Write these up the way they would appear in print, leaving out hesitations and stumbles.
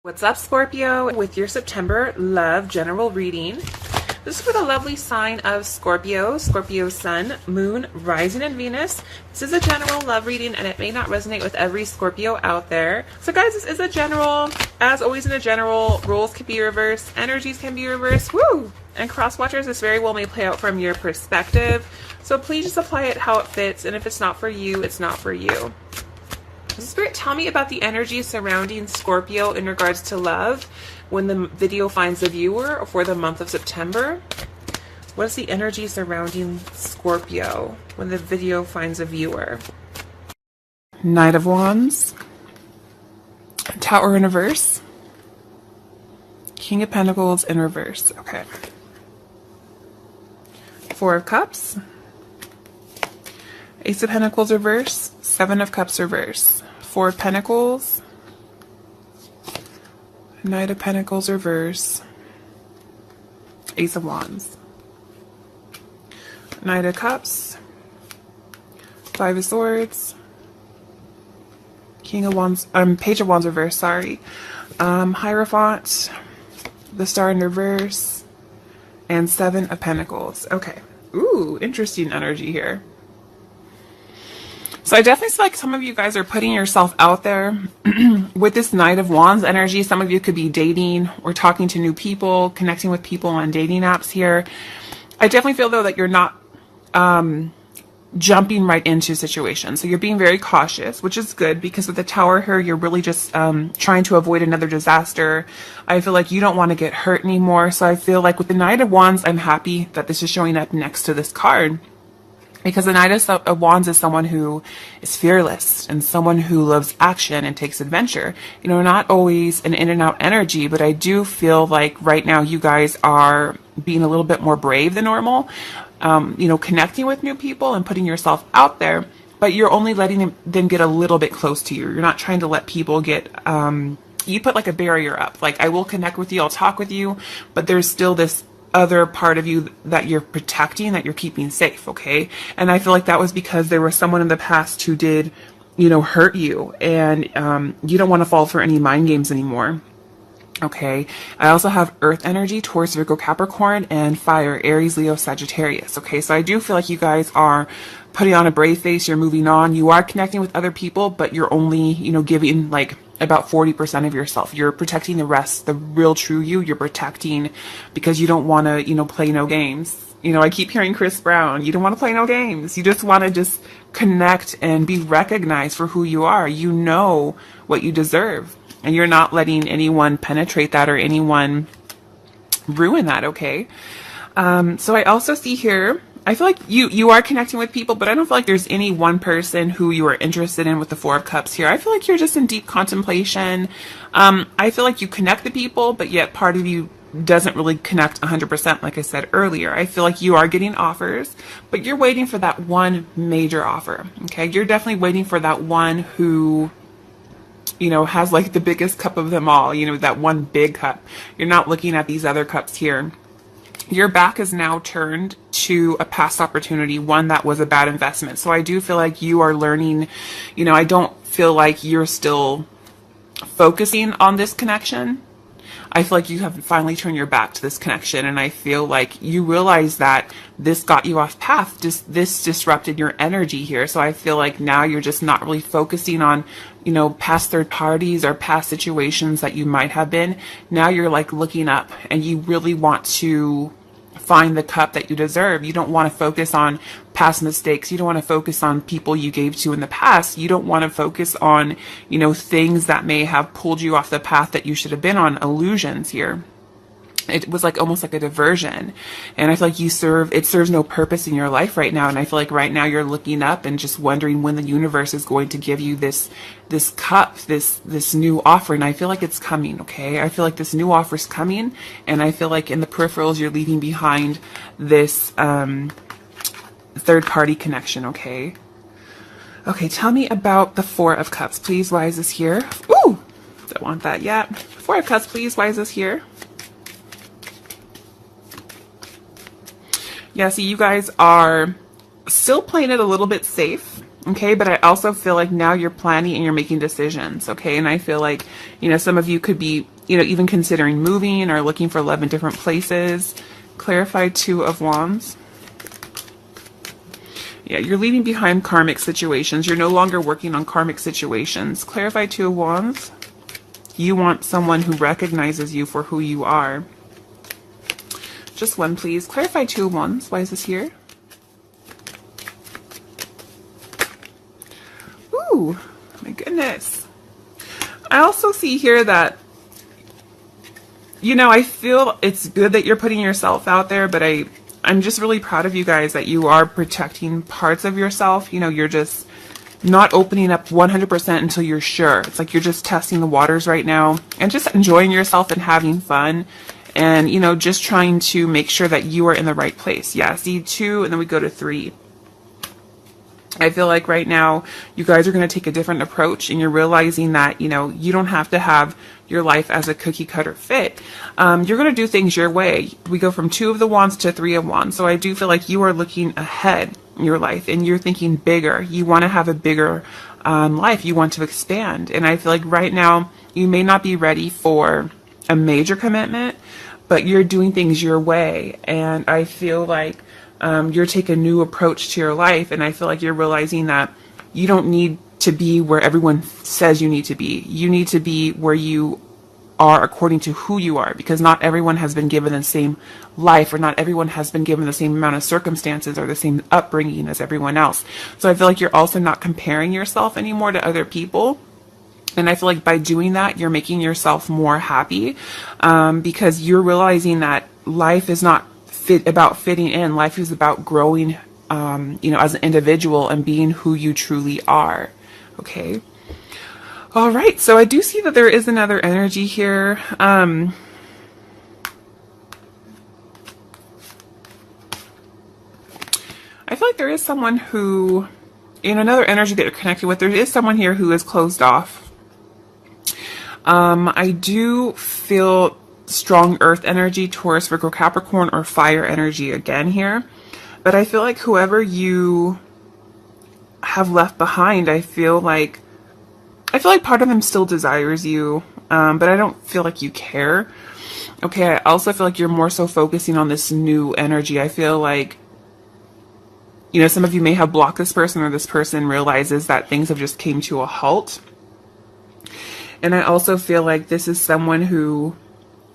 What's up, Scorpio? With your September love general reading. This is for the lovely sign of Scorpio, Scorpio Sun, Moon, Rising, and Venus. This is a general love reading, and it may not resonate with every Scorpio out there. So guys, this is a general. As always in a general, roles can be reversed, energies can be reversed, woo! And cross watchers, this very well may play out from your perspective. So please just apply it how it fits, and if it's not for you, it's not for you. Spirit, tell me about the energy surrounding Scorpio in regards to love when the video finds a viewer for the month of September. What is the energy surrounding Scorpio when the video finds a viewer? Knight of Wands, Tower in reverse, King of Pentacles in reverse. Okay. Four of Cups, Ace of Pentacles reverse, Seven of Cups reverse, Four of Pentacles, Knight of Pentacles reverse, Ace of Wands, Knight of Cups, Five of Swords, King of Wands, Page of Wands reverse, sorry, Hierophant, the Star in reverse, and Seven of Pentacles. Okay. Ooh, interesting energy here. So I definitely feel like some of you guys are putting yourself out there with this Knight of Wands energy. Some of you could be dating or talking to new people, connecting with people on dating apps here. I definitely feel though that you're not jumping right into situations. So you're being very cautious, which is good because with the Tower here, you're really just trying to avoid another disaster. I feel like you don't want to get hurt anymore. So I feel like with the Knight of Wands, I'm happy that this is showing up next to this card. Because the Knight of Wands is someone who is fearless and someone who loves action and takes adventure. You know, not always an in and out energy, but I do feel like right now you guys are being a little bit more brave than normal. You know, connecting with new people and putting yourself out there, but you're only letting them get a little bit close to you. You're not trying to let people get, you put like a barrier up. Like, I will connect with you, I'll talk with you, but there's still this other part of you that you're protecting, that you're keeping safe, okay? And I feel like that was because there was someone in the past who did, you know, hurt you, and you don't want to fall for any mind games anymore, okay? I also have Earth energy, Taurus, Virgo, Capricorn, and Fire, Aries, Leo, Sagittarius, okay? So I do feel like you guys are putting on a brave face, you're moving on, you are connecting with other people, but you're only, you know, giving like about 40% of yourself. You're protecting the rest, the real true you're protecting because you don't want to, you know, play no games. You know, I keep hearing Chris Brown, you don't want to play no games. You just want to just connect and be recognized for who you are. You know what you deserve, and you're not letting anyone penetrate that or anyone ruin that, okay? So I also see here, I feel like you are connecting with people, but I don't feel like there's any one person who you are interested in with the Four of Cups here. I feel like you're just in deep contemplation. I feel like you connect the people, but yet part of you doesn't really connect 100%, like I said earlier. I feel like you are getting offers, but you're waiting for that one major offer, okay? You're definitely waiting for that one who, you know, has like the biggest cup of them all, you know, that one big cup. You're not looking at these other cups here. Your back is now turned to a past opportunity, one that was a bad investment. So I do feel like you are learning, you know, I don't feel like you're still focusing on this connection. I feel like you have finally turned your back to this connection, and I feel like you realize that this got you off path. This disrupted your energy here. So I feel like now you're just not really focusing on, you know, past third parties or past situations that you might have been. Now you're like looking up, and you really want to find the cup that you deserve. You don't want to focus on past mistakes. You don't want to focus on people you gave to in the past. You don't want to focus on, you know, things that may have pulled you off the path that you should have been on, illusions here. It was like almost like a diversion. And I feel like it serves no purpose in your life right now. And I feel like right now you're looking up and just wondering when the universe is going to give you this cup, this new offer. And I feel like it's coming, okay? I feel like this new offer is coming. And I feel like in the peripherals, you're leaving behind this third party connection, okay? Okay, tell me about the Four of Cups, please. Why is this here? Ooh, don't want that yet. Four of Cups, please. Why is this here? Yeah, see, you guys are still playing it a little bit safe. Okay, but I also feel like now you're planning and you're making decisions, okay? And I feel like, you know, some of you could be you know, even considering moving or looking for love in different places. Clarify Two of Wands. Yeah, you're leaving behind karmic situations. You're no longer working on karmic situations. Clarify Two of Wands. You want someone who recognizes you for who you are. Just one, please. Clarify Two of Wands. Why is this here? Ooh, my goodness. I also see here that, you know, I feel it's good that you're putting yourself out there, but I'm just really proud of you guys that you are protecting parts of yourself. You know, you're just not opening up 100% until you're sure. It's like you're just testing the waters right now and just enjoying yourself and having fun. And, you know, just trying to make sure that you are in the right place. Yeah, see 2, and then we go to 3. I feel like right now you guys are going to take a different approach, and you're realizing that, you know, you don't have to have your life as a cookie cutter fit. You're going to do things your way. We go from 2 of the Wands to 3 of Wands. So I do feel like you are looking ahead in your life, and you're thinking bigger. You want to have a bigger life. You want to expand. And I feel like right now you may not be ready for a major commitment, but you're doing things your way. And I feel like you're taking a new approach to your life, and I feel like you're realizing that you don't need to be where everyone says you need to be. You need to be where you are according to who you are, because not everyone has been given the same life, or not everyone has been given the same amount of circumstances or the same upbringing as everyone else. So I feel like you're also not comparing yourself anymore to other people. And I feel like by doing that, you're making yourself more happy, because you're realizing that life is not about fitting in. Life is about growing, you know, as an individual and being who you truly are. Okay. All right. So I do see that there is another energy here. I feel like there is someone who, in another energy that you're connected with, there is someone here who is closed off. I do feel strong earth energy, Taurus, Virgo, Capricorn, or fire energy again here. But I feel like whoever you have left behind, I feel like part of them still desires you, but I don't feel like you care. Okay, I also feel like you're more so focusing on this new energy. I feel like, you know, some of you may have blocked this person, or this person realizes that things have just came to a halt. And I also feel like this is someone who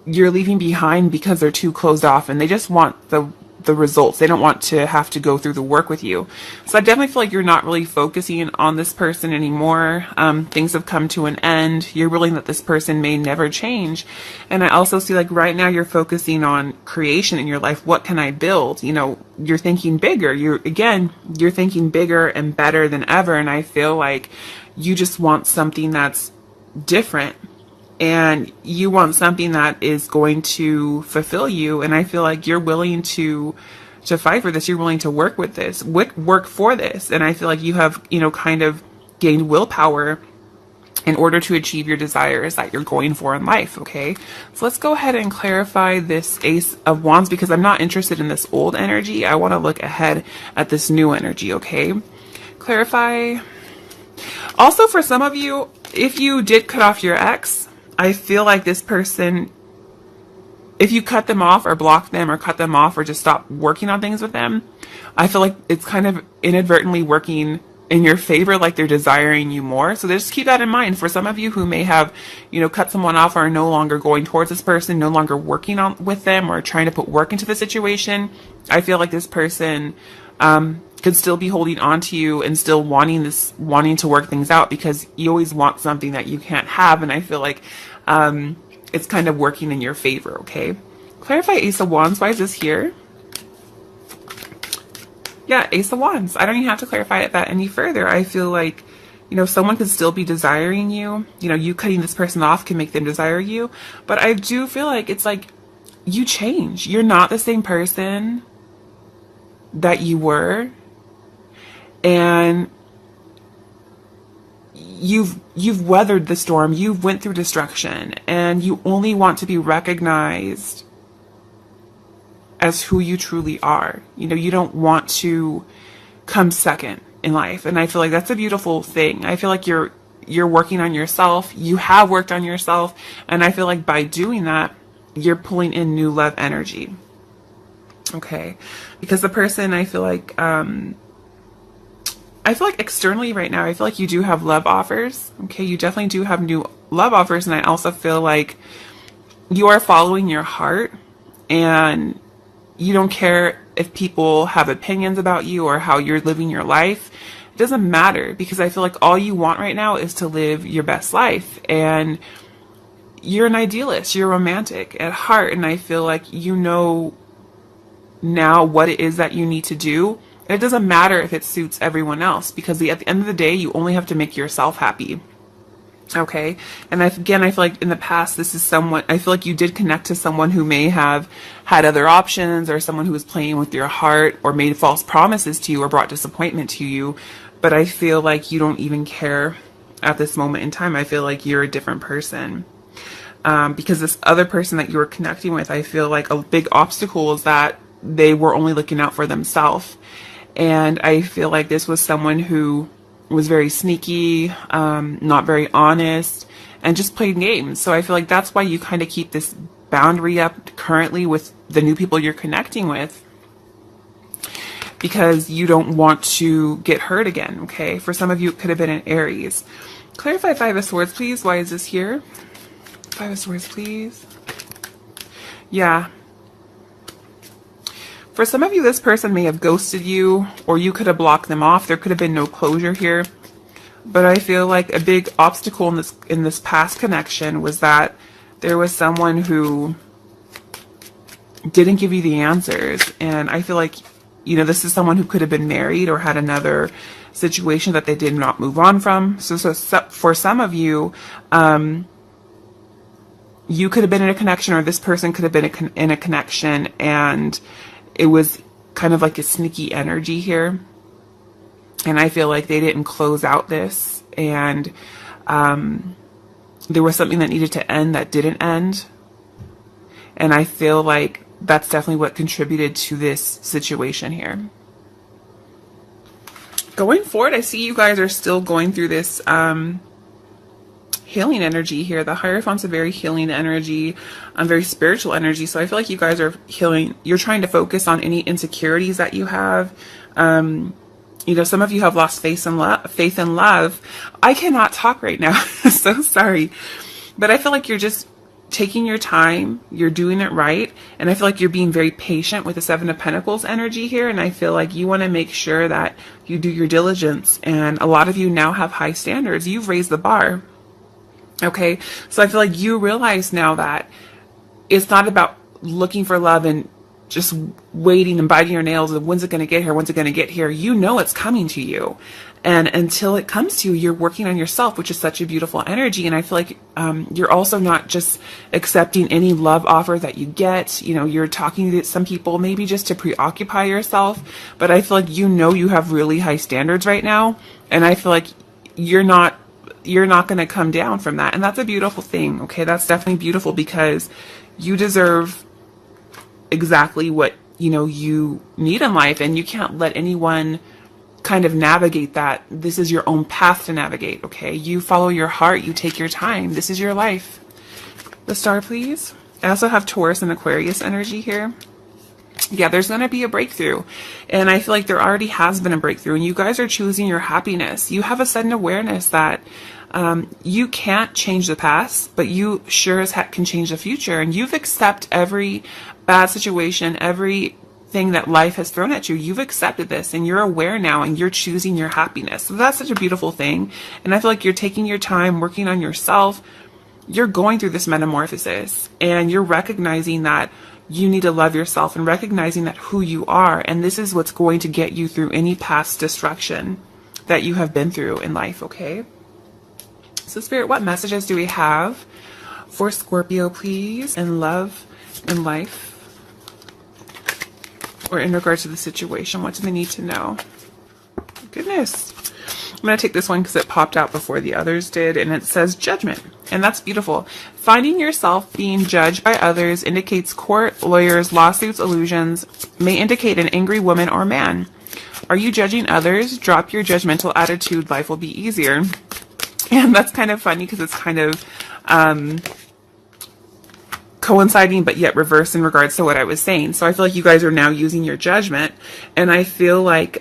you're leaving behind because they're too closed off, and they just want the results. They don't want to have to go through the work with you. So I definitely feel like you're not really focusing on this person anymore. Things have come to an end. You're willing that this person may never change. And I also see like right now you're focusing on creation in your life. What can I build? You know, you're thinking bigger. You're thinking bigger and better than ever. And I feel like you just want something that's different. And you want something that is going to fulfill you. And I feel like you're willing to fight for this. You're willing to work with this, work for this. And I feel like you have, you know, kind of gained willpower in order to achieve your desires that you're going for in life. Okay. So let's go ahead and clarify this Ace of Wands, because I'm not interested in this old energy. I want to look ahead at this new energy. Okay. Clarify. Also, for some of you, if you did cut off your ex, I feel like this person, if you cut them off or block them or cut them off or just stop working on things with them, I feel like it's kind of inadvertently working in your favor, like they're desiring you more. So just keep that in mind. For some of you who may have, you know, cut someone off or are no longer going towards this person, no longer working on with them or trying to put work into the situation, I feel like this person could still be holding on to you and still wanting to work things out, because you always want something that you can't have. And I feel like it's kind of working in your favor. Okay. Clarify Ace of Wands. Why is this here? Yeah, Ace of Wands. I don't even have to clarify that any further. I feel like, you know, someone could still be desiring you. You know, you cutting this person off can make them desire you. But I do feel like it's like you change. You're not the same person that you were. And you've weathered the storm. You've went through destruction, and you only want to be recognized as who you truly are. You know, you don't want to come second in life. And I feel like that's a beautiful thing. I feel like you're you're working on yourself. You have worked on yourself. And I feel like by doing that, you're pulling in new love energy. Okay. Because the person, I feel like externally right now, I feel like you do have love offers. Okay. You definitely do have new love offers. And I also feel like you are following your heart, and you don't care if people have opinions about you or how you're living your life. It doesn't matter, because I feel like all you want right now is to live your best life. And you're an idealist, you're romantic at heart. And I feel like you know now what it is that you need to do. And it doesn't matter if it suits everyone else, because at the end of the day, you only have to make yourself happy. Okay. And again, I feel like in the past, this is someone, I feel like you did connect to someone who may have had other options, or someone who was playing with your heart, or made false promises to you, or brought disappointment to you. But I feel like you don't even care at this moment in time. I feel like you're a different person. Because this other person that you were connecting with, I feel like a big obstacle is that they were only looking out for themselves. And I feel like this was someone who was very sneaky, not very honest, and just played games. So I feel like that's why you kind of keep this boundary up currently with the new people you're connecting with, because you don't want to get hurt again. Okay. For some of you, it could have been an Aries. Clarify Five of Swords, please. Why is this here? Five of Swords, please. Yeah. For some of you, this person may have ghosted you, or you could have blocked them off. There could have been no closure here. But I feel like a big obstacle in this past connection was that there was someone who didn't give you the answers. And I feel like, this is someone who could have been married or had another situation that they did not move on from. So for some of you, you could have been in a connection, or this person could have been in a connection, and it was kind of like a sneaky energy here. And I feel like they didn't close out this, and there was something that needed to end that didn't end. And I feel like that's definitely what contributed to this situation here. Going forward, I see you guys are still going through this healing energy here. The Hierophant's a very healing energy, very spiritual energy. So I feel like you guys are healing. You're trying to focus on any insecurities that you have. Some of you have lost faith in love. I cannot talk right now. So sorry. But I feel like you're just taking your time. You're doing it right. And I feel like you're being very patient with the Seven of Pentacles energy here. And I feel like you want to make sure that you do your diligence. And a lot of you now have high standards. You've raised the bar. Okay. So I feel like you realize now that it's not about looking for love and just waiting and biting your nails and when's it going to get here? When's it going to get here? You know it's coming to you. And until it comes to you, you're working on yourself, which is such a beautiful energy. And I feel like you're also not just accepting any love offer that you get. You're talking to some people maybe just to preoccupy yourself. But I feel like you have really high standards right now. And I feel like you're not going to come down from that. And that's a beautiful thing. Okay. That's definitely beautiful, because you deserve exactly what, you need in life, and you can't let anyone kind of navigate that. This is your own path to navigate. Okay. You follow your heart. You take your time. This is your life. The Star, please. I also have Taurus and Aquarius energy here. Yeah, there's going to be a breakthrough. And I feel like there already has been a breakthrough, and you guys are choosing your happiness. You have a sudden awareness that you can't change the past, but you sure as heck can change the future. And you've accepted every bad situation, everything that life has thrown at you. You've accepted this, and you're aware now, and you're choosing your happiness. So that's such a beautiful thing. And I feel like you're taking your time working on yourself. You're going through this metamorphosis, and you're recognizing that you need to love yourself, and recognizing that who you are. And this is what's going to get you through any past destruction that you have been through in life. Okay. So Spirit, what messages do we have for Scorpio, please, in love and life, or in regards to the situation? What do they need to know? Goodness. I'm going to take this one because it popped out before the others did, and it says judgment. And that's beautiful. Finding yourself being judged by others indicates court, lawyers, lawsuits, illusions, may indicate an angry woman or man. Are you judging others? Drop your judgmental attitude. Life will be easier. And that's kind of funny because it's kind of coinciding but yet reverse in regards to what I was saying. So I feel like you guys are now using your judgment, and I feel like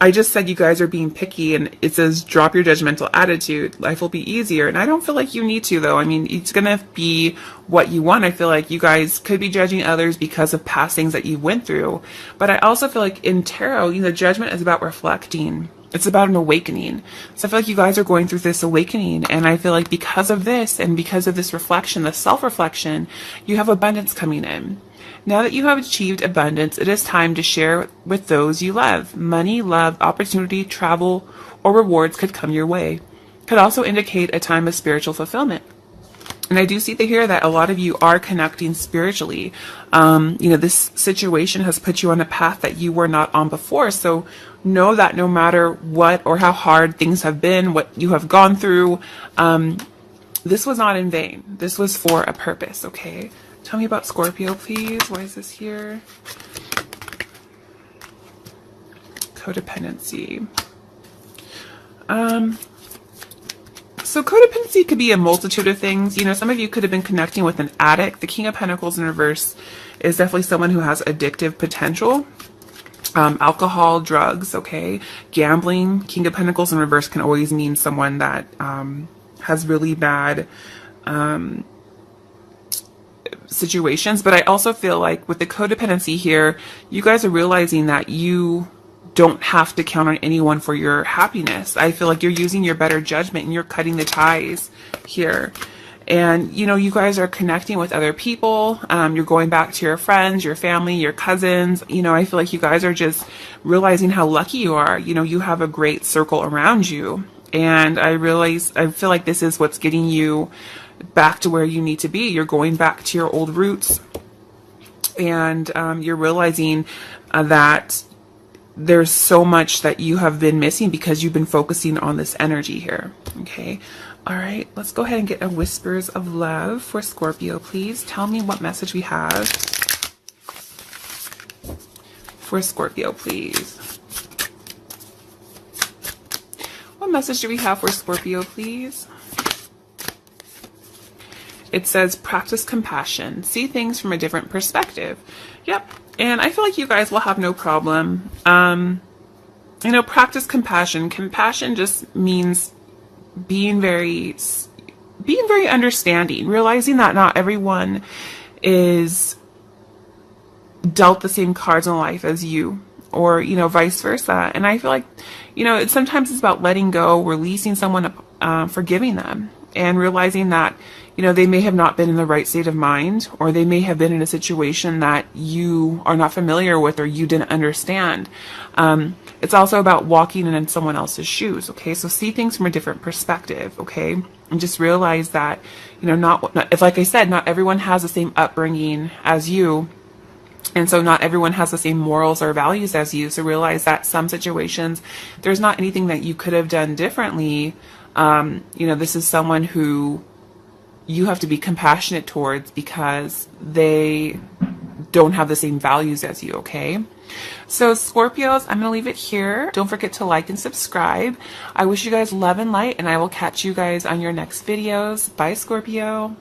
I just said you guys are being picky, and it says drop your judgmental attitude. Life will be easier. And I don't feel like you need to, though. I mean, it's going to be what you want. I feel like you guys could be judging others because of past things that you went through. But I also feel like in tarot, you know, judgment is about reflecting. It's about an awakening. So I feel like you guys are going through this awakening. And I feel like because of this and because of this reflection, the self-reflection, you have abundance coming in. Now that you have achieved abundance, it is time to share with those you love. Money, love, opportunity, travel, or rewards could come your way. Could also indicate a time of spiritual fulfillment. And I do see here that a lot of you are connecting spiritually. You know, this situation has put you on a path that you were not on before. So know that no matter what or how hard things have been, what you have gone through, this was not in vain. This was for a purpose, okay? Tell me about Scorpio, please. Why is this here? Codependency. So codependency could be a multitude of things. You know, some of you could have been connecting with an addict. The King of Pentacles in reverse is definitely someone who has addictive potential. Alcohol, drugs, okay? Gambling. King of Pentacles in reverse can always mean someone that has really bad situations. But I also feel like with the codependency here, you guys are realizing that you don't have to count on anyone for your happiness. I feel like you're using your better judgment and you're cutting the ties here. And, you know, you guys are connecting with other people. You're going back to your friends, your family, your cousins. You know, I feel like you guys are just realizing how lucky you are. You know, you have a great circle around you. And I feel like this is what's getting you back to where you need to be. You're going back to your old roots. And you're realizing that there's so much that you have been missing because you've been focusing on this energy here. Okay. All right. Let's go ahead and get a whispers of love for Scorpio, please. Tell me what message we have for Scorpio, please. What message do we have for Scorpio, please? It says practice compassion. See things from a different perspective. Yep. And I feel like you guys will have no problem. You know, practice compassion. Compassion just means being very understanding, realizing that not everyone is dealt the same cards in life as you, or, you know, vice versa. And I feel like, you know, sometimes it's about letting go, releasing someone, forgiving them, and realizing that, you know, they may have not been in the right state of mind, or they may have been in a situation that you are not familiar with or you didn't understand. It's also about walking in someone else's shoes, okay? So see things from a different perspective, okay? And just realize that, you know, not like I said, not everyone has the same upbringing as you. And so not everyone has the same morals or values as you. So realize that some situations, there's not anything that you could have done differently. You know, this is someone who you have to be compassionate towards because they don't have the same values as you, okay? So Scorpios, I'm going to leave it here. Don't forget to like and subscribe. I wish you guys love and light, and I will catch you guys on your next videos. Bye, Scorpio.